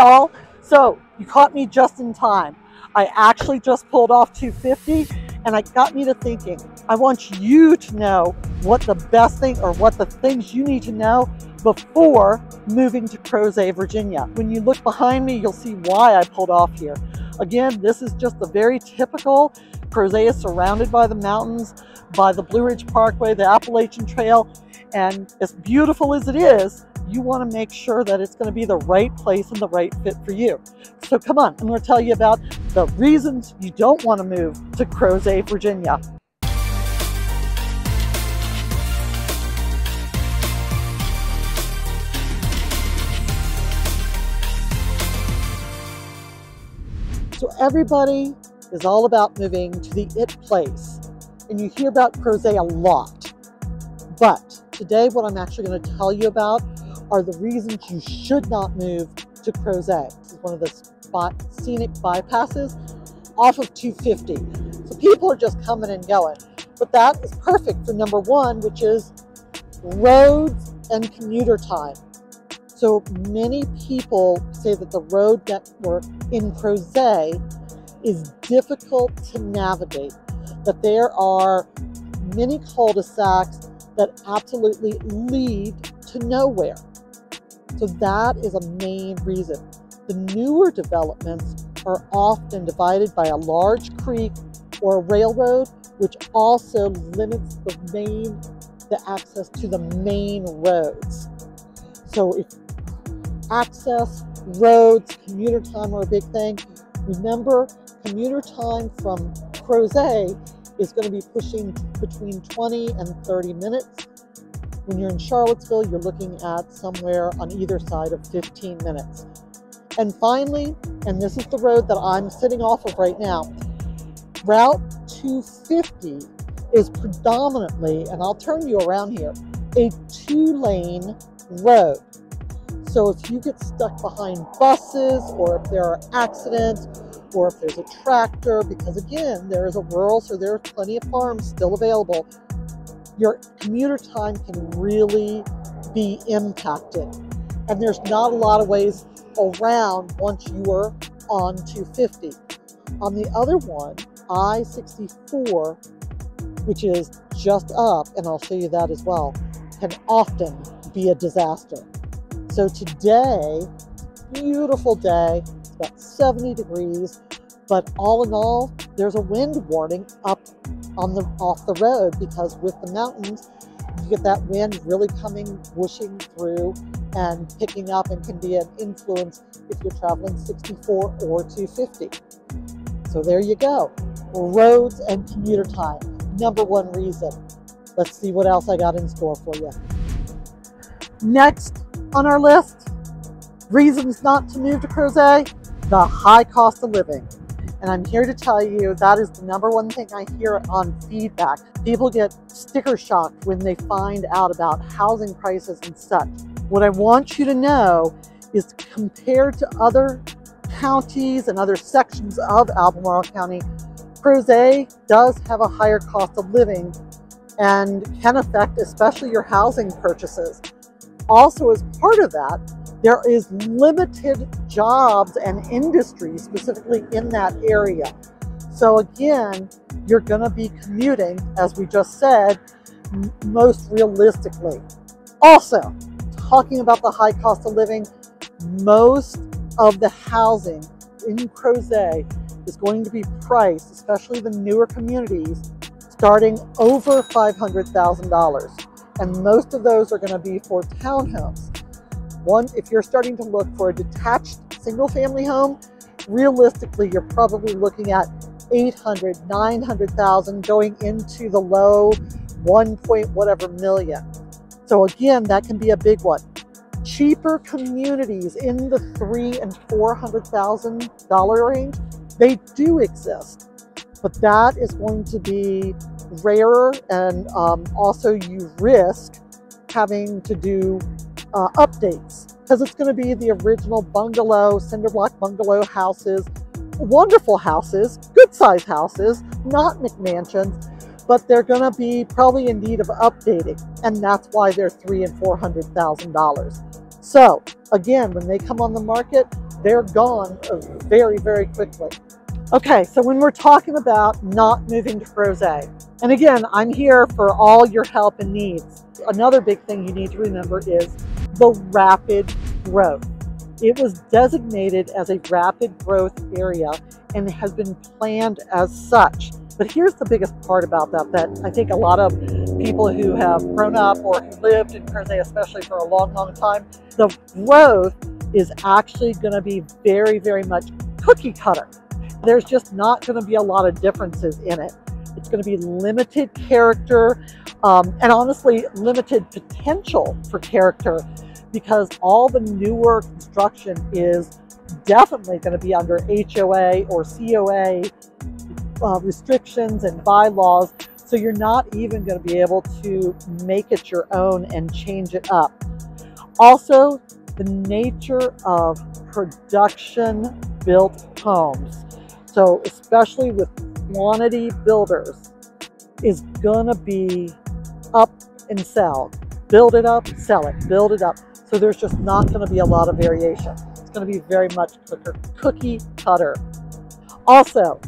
y'all. So you caught me just in time. I actually just pulled off 250, and it got me to thinking, I want you to know what the best thing or what the things you need to know before moving to Crozet, Virginia. When you look behind me, you'll see why I pulled off here. Again, this is just the very typical. Crozet is surrounded by the mountains, by the Blue Ridge Parkway, the Appalachian Trail, and as beautiful as it is, you want to make sure that it's going to be the right place and the right fit for you. So come on, I'm going to tell you about the reasons you don't want to move to Crozet, Virginia. So everybody is all about moving to the it place, and you hear about Crozet a lot. But today what I'm actually going to tell you about are the reasons you should not move to Crozet. This is one of the scenic bypasses off of 250. So people are just coming and going. But that is perfect for number one, which is roads and commuter time. So many people say that the road network in Crozet is difficult to navigate, that there are many cul-de-sacs that absolutely lead to nowhere. So that is a main reason. The newer developments are often divided by a large creek or a railroad, which also limits the access to the main roads. So if access, roads, commuter time are a big thing. Remember, commuter time from Crozet is going to be pushing between 20 and 30 minutes. When you're in Charlottesville, you're looking at somewhere on either side of 15 minutes. And finally, and this is the road that I'm sitting off of right now, Route 250 is predominantly, and I'll turn you around here, a 2-lane road. So if you get stuck behind buses, or if there are accidents, or if there's a tractor, because again, there is a rural, so there are plenty of farms still available, your commuter time can really be impacted. And there's not a lot of ways around once you are on 250. On the other one, I-64, which is just up, and I'll show you that as well, can often be a disaster. So today, beautiful day, it's about 70 degrees, but all in all, there's a wind warning up on off the road, because with the mountains, you get that wind really coming, whooshing through and picking up, and can be an influence if you're traveling 64 or 250. So there you go. Roads and commuter time, number one reason. Let's see what else I got in store for you. Next on our list, reasons not to move to Crozet, the high cost of living. And I'm here to tell you that is the number one thing I hear on feedback. People get sticker shocked when they find out about housing prices and such. What I want you to know is, compared to other counties and other sections of Albemarle County, Crozet does have a higher cost of living and can affect especially your housing purchases. Also, as part of that, there is limited jobs and industries specifically in that area. So again, you're going to be commuting, as we just said, most realistically. Also, talking about the high cost of living, most of the housing in Crozet is going to be priced, especially the newer communities, starting over $500,000. And most of those are going to be for townhomes. If you're starting to look for a detached single-family home, realistically, you're probably looking at $800,000, $900,000, going into the low 1 point whatever million. So again, that can be a big one. Cheaper communities in the $300,000 and $400,000 range, they do exist, but that is going to be rarer, and also you risk having to do updates, because it's going to be the original bungalow, cinder block bungalow houses, wonderful houses, good size houses, not McMansions, but they're going to be probably in need of updating, and that's why they're $300,000 and $400,000. So again, when they come on the market, they're gone very, very quickly. Okay, so when we're talking about not moving to Crozet, and again, I'm here for all your help and needs. Another big thing you need to remember is the rapid growth. It was designated as a rapid growth area and has been planned as such. But here's the biggest part about that I think a lot of people who have grown up or who lived in Crozet, especially for a long, long time, the growth is actually going to be very, very much cookie cutter. There's just not going to be a lot of differences in it. It's going to be limited character and honestly limited potential for character, because all the newer construction is definitely going to be under HOA or COA restrictions and bylaws. So you're not even going to be able to make it your own and change it up. Also, the nature of production built homes, so especially with quantity builders, is gonna be up and sell. Build it up, sell it, build it up. So there's just not gonna be a lot of variation. It's gonna be very much cookie cutter. Also,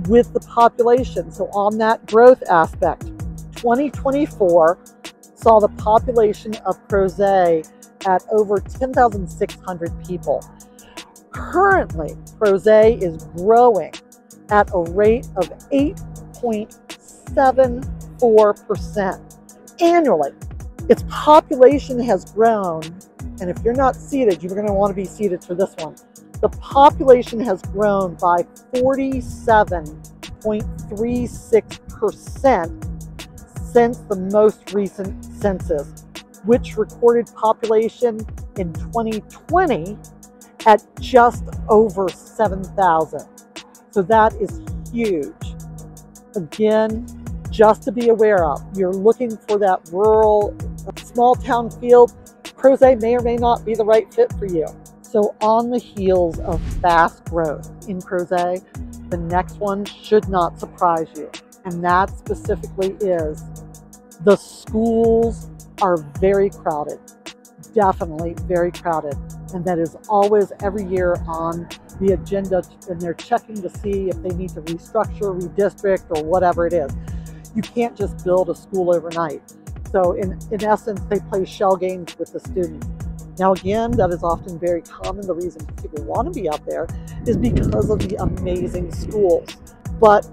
with the population, so on that growth aspect, 2024 saw the population of Crozet at over 10,600 people. Currently, Crozet is growing at a rate of 8.74% annually. Its population has grown, and if you're not seated, you're going to want to be seated for this one. The population has grown by 47.36% since the most recent census, which recorded population in 2020 at just over 7,000. So that is huge. Again, just to be aware of, you're looking for that rural, small town feel, Crozet may or may not be the right fit for you. So on the heels of fast growth in Crozet, the next one should not surprise you. And that specifically is the schools are very crowded, definitely very crowded. And that is always every year on the agenda, and they're checking to see if they need to restructure, redistrict, or whatever it is. You can't just build a school overnight. So in essence, they play shell games with the students. Now again, that is often very common. The reason people want to be out there is because of the amazing schools, but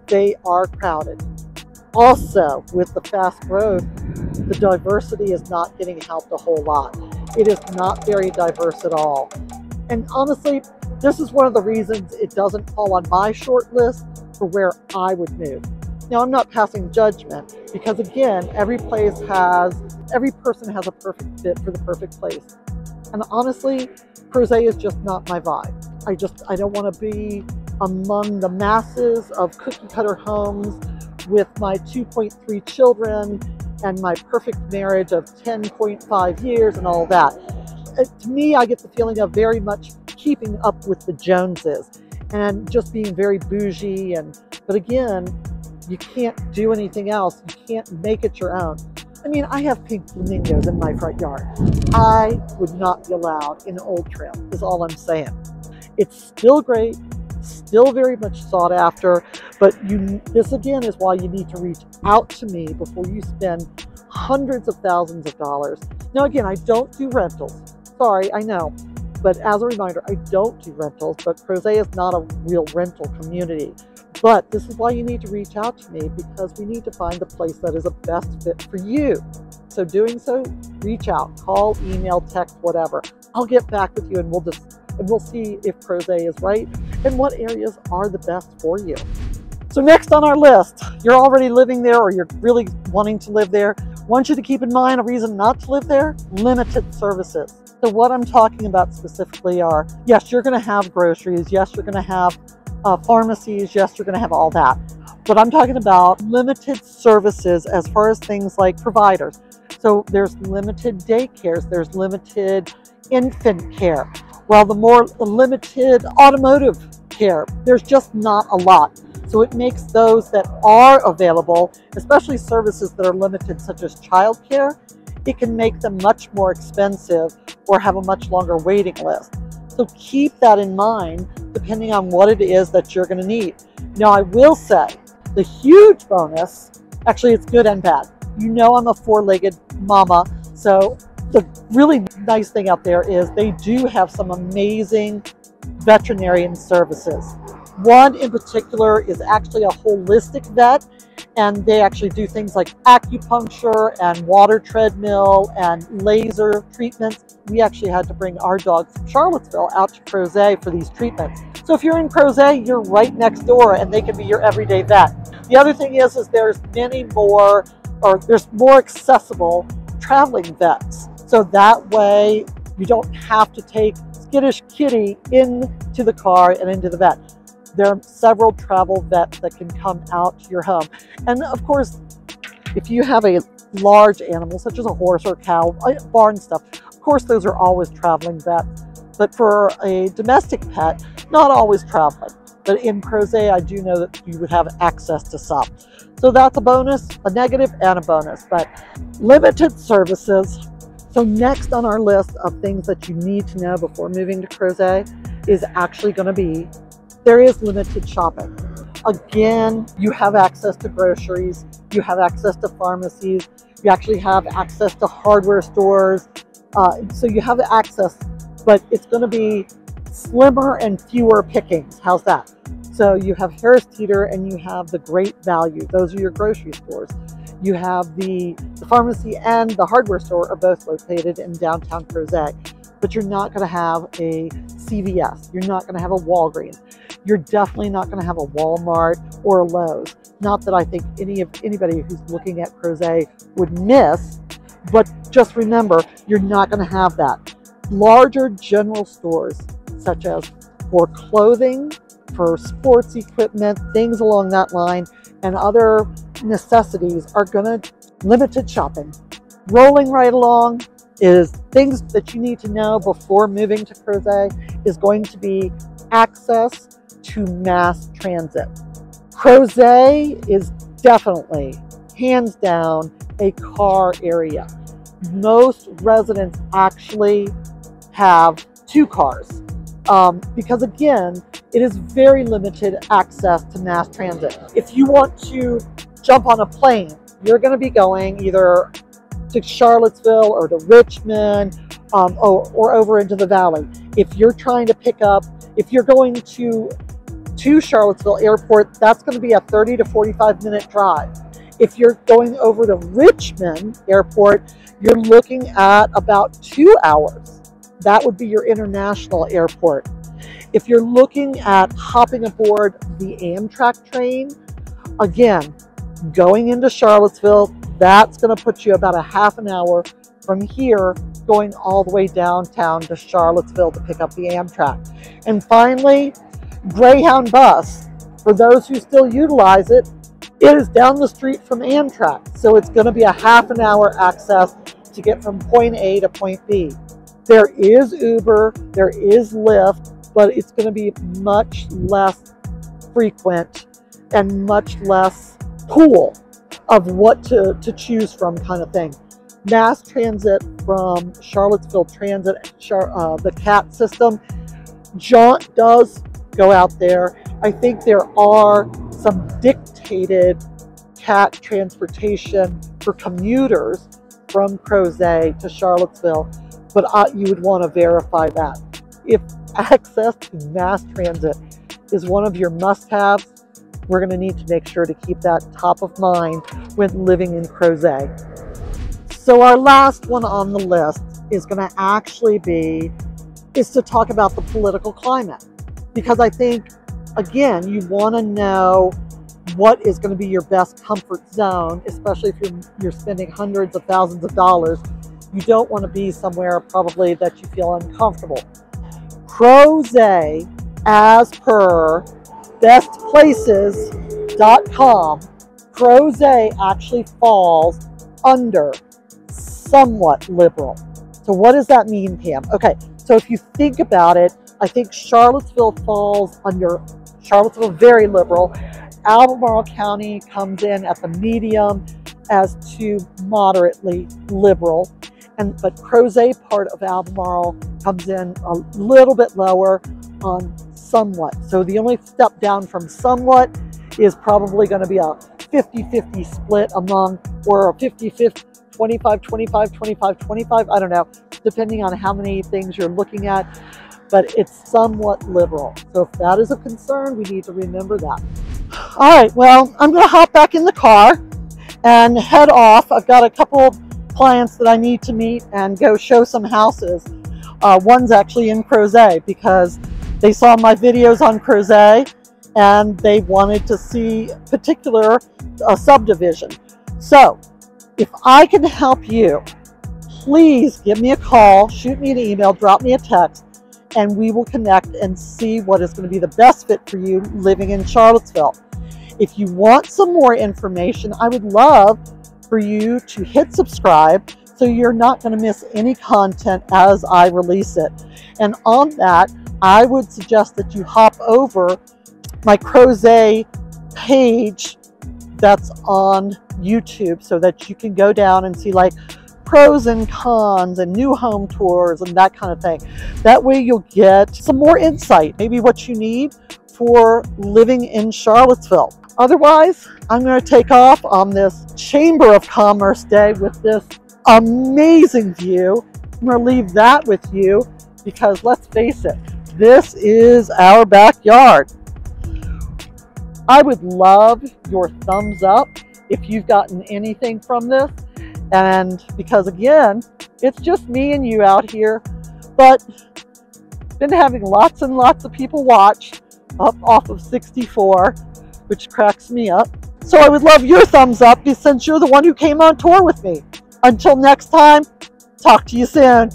they are crowded. Also, with the fast growth, the diversity is not getting helped a whole lot. It is not very diverse at all. And honestly, this is one of the reasons it doesn't fall on my short list for where I would move. Now, I'm not passing judgment, because again, every person has a perfect fit for the perfect place. And honestly, Crozet is just not my vibe. I don't want to be among the masses of cookie cutter homes with my 2.3 children and my perfect marriage of 10.5 years and all that. To me, I get the feeling of very much keeping up with the Joneses and just being very bougie. But again, you can't do anything else. You can't make it your own. I mean, I have pink flamingos in my front yard. I would not be allowed in Old Trail, is all I'm saying. It's still great, still very much sought after, but this again is why you need to reach out to me before you spend hundreds of thousands of dollars. Now again, I don't do rentals. Sorry, I know. But as a reminder, I don't do rentals, but Crozet is not a real rental community. But this is why you need to reach out to me, because we need to find the place that is a best fit for you. So doing so, reach out, call, email, text, whatever. I'll get back with you and we'll see if Crozet is right and what areas are the best for you. So next on our list, you're already living there or you're really wanting to live there. I want you to keep in mind a reason not to live there: limited services. So what I'm talking about specifically are, yes, you're going to have groceries. Yes, you're going to have pharmacies. Yes, you're going to have all that. But I'm talking about limited services as far as things like providers. So there's limited daycares. There's limited infant care. Well, the more limited automotive care, there's just not a lot. So it makes those that are available, especially services that are limited, such as childcare, it can make them much more expensive or have a much longer waiting list. So keep that in mind depending on what it is that you're going to need. Now, I will say the huge bonus, actually it's good and bad. You know I'm a four-legged mama, so the really nice thing out there is they do have some amazing veterinarian services. One in particular is actually a holistic vet, and they actually do things like acupuncture and water treadmill and laser treatments. We actually had to bring our dog from Charlottesville out to Crozet for these treatments. So if you're in Crozet, you're right next door and they can be your everyday vet. The other thing is there's many more, or there's more accessible traveling vets. So that way you don't have to take skittish kitty into the car and into the vet. There are several travel vets that can come out to your home. And of course, if you have a large animal, such as a horse or a cow, barn stuff, of course those are always traveling vets. But for a domestic pet, not always traveling. But in Crozet, I do know that you would have access to some. So that's a bonus, a negative and a bonus, but limited services. So next on our list of things that you need to know before moving to Crozet is actually going to be, there is limited shopping. Again, you have access to groceries, you have access to pharmacies, you actually have access to hardware stores. So you have access, but it's going to be slimmer and fewer pickings. How's that? So you have Harris Teeter and you have the Great Value. Those are your grocery stores. You have the pharmacy and the hardware store are both located in downtown Crozet, but you're not going to have a CVS. You're not going to have a Walgreens. You're definitely not going to have a Walmart or a Lowe's. Not that I think anybody who's looking at Crozet would miss, but just remember, you're not going to have that. Larger general stores, such as for clothing, for sports equipment, things along that line, and other necessities are going to limited shopping. Rolling right along is things that you need to know before moving to Crozet is going to be access to mass transit. Crozet is definitely, hands down, a car area. Most residents actually have 2 cars because again, it is very limited access to mass transit. If you want to jump on a plane, you're going to be going either to Charlottesville or to Richmond or over into the valley. If you're trying to pick up, if you're going to Charlottesville Airport, that's going to be a 30 to 45 minute drive. If you're going over to Richmond Airport, you're looking at about 2 hours. That would be your international airport. If you're looking at hopping aboard the Amtrak train, again, going into Charlottesville, that's going to put you about a half an hour from here, going all the way downtown to Charlottesville to pick up the Amtrak. And finally, Greyhound bus. For those who still utilize it, it is down the street from Amtrak. So it's going to be a half an hour access to get from point A to point B. There is Uber, there is Lyft, but it's going to be much less frequent and much less pool of what to choose from kind of thing. Mass transit from Charlottesville Transit, the CAT system, Jaunt does go out there. I think there are some dictated CAT transportation for commuters from Crozet to Charlottesville, but you would want to verify that. If access to mass transit is one of your must-haves, we're going to need to make sure to keep that top of mind when living in Crozet. So our last one on the list is going to actually is to talk about the political climate. Because I think, again, you want to know what is going to be your best comfort zone, especially if you're spending hundreds of thousands of dollars. You don't want to be somewhere probably that you feel uncomfortable. Crozet, as per bestplaces.com, Crozet actually falls under somewhat liberal. So what does that mean, Pam? Okay, so if you think about it, I think Charlottesville falls under, Charlottesville very liberal. Albemarle County comes in at the medium, as to moderately liberal. But Crozet part of Albemarle comes in a little bit lower on somewhat. So the only step down from somewhat is probably going to be a 50-50 split among, or a 50-50, 25-25, 25-25, I don't know, depending on how many things you're looking at, but it's somewhat liberal. So if that is a concern, we need to remember that. All right, well, I'm going to hop back in the car and head off. I've got a couple clients that I need to meet and go show some houses. One's actually in Crozet because they saw my videos on Crozet and they wanted to see particular subdivision. So if I can help you, please give me a call, shoot me an email, drop me a text, and we will connect and see what is going to be the best fit for you living in Charlottesville. If you want some more information, I would love for you to hit subscribe so you're not going to miss any content as I release it. And on that, I would suggest that you hop over my Crozet page that's on YouTube so that you can go down and see like pros and cons and new home tours and that kind of thing. That way you'll get some more insight, maybe what you need for living in Charlottesville. Otherwise, I'm going to take off on this Chamber of Commerce day with this amazing view. I'm going to leave that with you because let's face it, this is our backyard. I would love your thumbs up if you've gotten anything from this. And because again, it's just me and you out here, but been having lots and lots of people watch up off of 64, which cracks me up. So I would love your thumbs up since you're the one who came on tour with me. Until next time, talk to you soon.